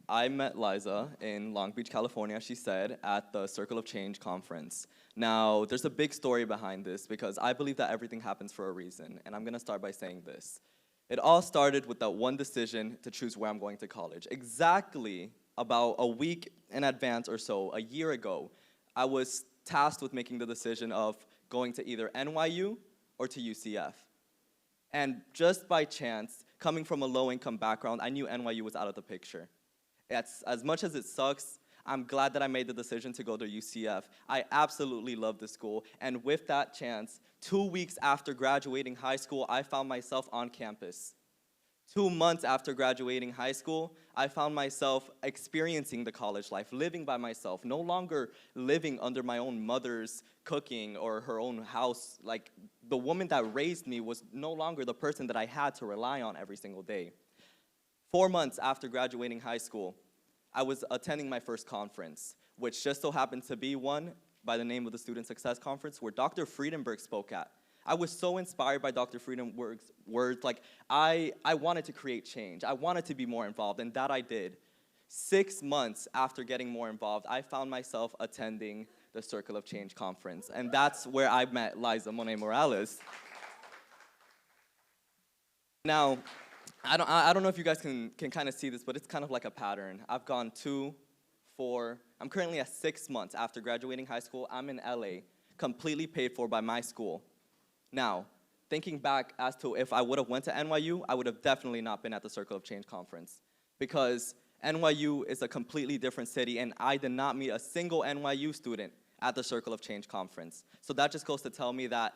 I met Liza in Long Beach, California, she said, at the Circle of Change conference. Now, there's a big story behind this because I believe that everything happens for a reason, and I'm gonna start by saying this. It all started with that one decision to choose where I'm going to college. Exactly about a week in advance or so, a year ago, I was tasked with making the decision of going to either NYU or to UCF. And just by chance, coming from a low-income background, I knew NYU was out of the picture. As much as it sucks, I'm glad that I made the decision to go to UCF. I absolutely love the school, and with that chance, 2 weeks after graduating high school, I found myself on campus. 2 months after graduating high school, I found myself experiencing the college life, living by myself, no longer living under my own mother's cooking or her own house. Like, the woman that raised me was no longer the person that I had to rely on every single day. 4 months after graduating high school, I was attending my first conference, which just so happened to be one by the name of the Student Success Conference, where Dr. Friedenberg spoke at. I was so inspired by Dr. Friedenberg's words. Like, I wanted to create change. I wanted to be more involved, and that I did. 6 months after getting more involved, I found myself attending the Circle of Change conference, and that's where I met Liza Monet Morales. Now, I don't know if you guys can kind of see this, but it's kind of like a pattern. I've gone 2, 4, I'm currently at 6 months after graduating high school. I'm in LA, completely paid for by my school. Now, thinking back as to if I would have went to NYU, I would have definitely not been at the Circle of Change conference, because NYU is a completely different city, and I did not meet a single NYU student at the Circle of Change conference. So that just goes to tell me that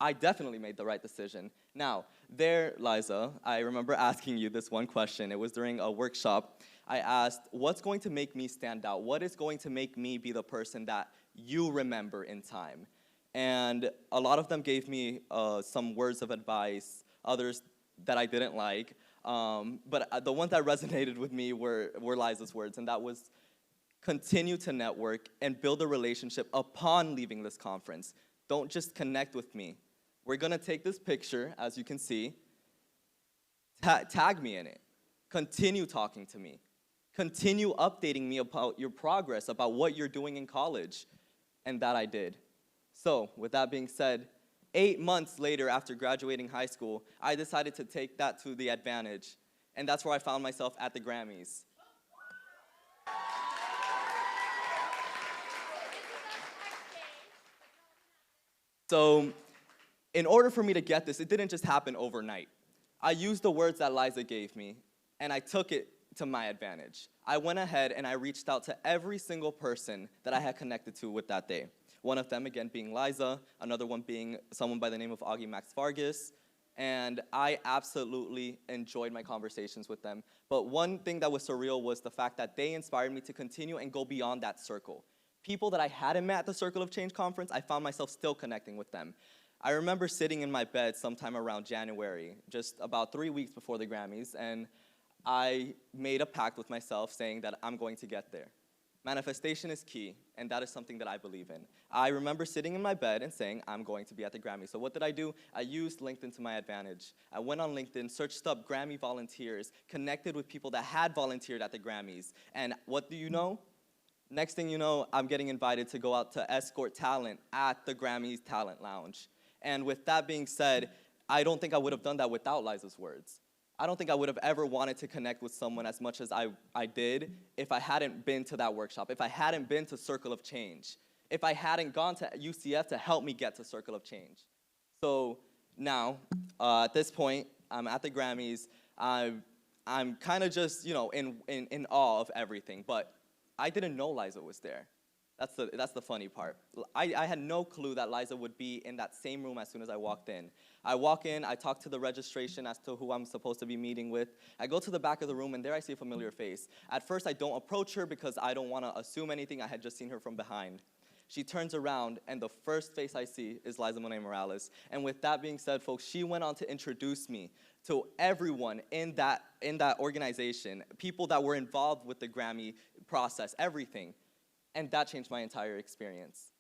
I definitely made the right decision. Now, there, Liza, I remember asking you this one question. It was during a workshop. I asked, what's going to make me stand out? What is going to make me be the person that you remember in time? And a lot of them gave me some words of advice, others that I didn't like. But the ones that resonated with me were Liza's words, and that was continue to network and build a relationship upon leaving this conference. Don't just connect with me. We're gonna take this picture, as you can see, tag me in it. Continue talking to me. Continue updating me about your progress, about what you're doing in college. And that I did. So, with that being said, 8 months later after graduating high school, I decided to take that to the advantage. And that's where I found myself at the Grammys. So, in order for me to get this, it didn't just happen overnight. I used the words that Liza gave me, and I took it to my advantage. I went ahead and I reached out to every single person that I had connected to with that day. One of them, again, being Liza, another one being someone by the name of Augie Max Vargas, and I absolutely enjoyed my conversations with them. But one thing that was surreal was the fact that they inspired me to continue and go beyond that circle. People that I hadn't met at the Circle of Change conference, I found myself still connecting with them. I remember sitting in my bed sometime around January, just about 3 weeks before the Grammys, and I made a pact with myself saying that I'm going to get there. Manifestation is key, and that is something that I believe in. I remember sitting in my bed and saying, I'm going to be at the Grammys. So what did I do? I used LinkedIn to my advantage. I went on LinkedIn, searched up Grammy volunteers, connected with people that had volunteered at the Grammys, and what do you know? Next thing you know, I'm getting invited to go out to escort talent at the Grammys Talent Lounge. And with that being said, I don't think I would have done that without Liza's words. I don't think I would have ever wanted to connect with someone as much as I did if I hadn't been to that workshop, if I hadn't been to Circle of Change, if I hadn't gone to UCF to help me get to Circle of Change. So now, at this point, I'm at the Grammys. I'm kind of just, in awe of everything, but I didn't know Liza was there. That's the funny part. I had no clue that Liza would be in that same room as soon as I walked in. I walk in, I talk to the registration as to who I'm supposed to be meeting with. I go to the back of the room, and there I see a familiar face. At first, I don't approach her because I don't want to assume anything. I had just seen her from behind. She turns around, and the first face I see is Liza Monet Morales. And with that being said, folks, she went on to introduce me to everyone in that organization, people that were involved with the Grammy process, everything. And that changed my entire experience.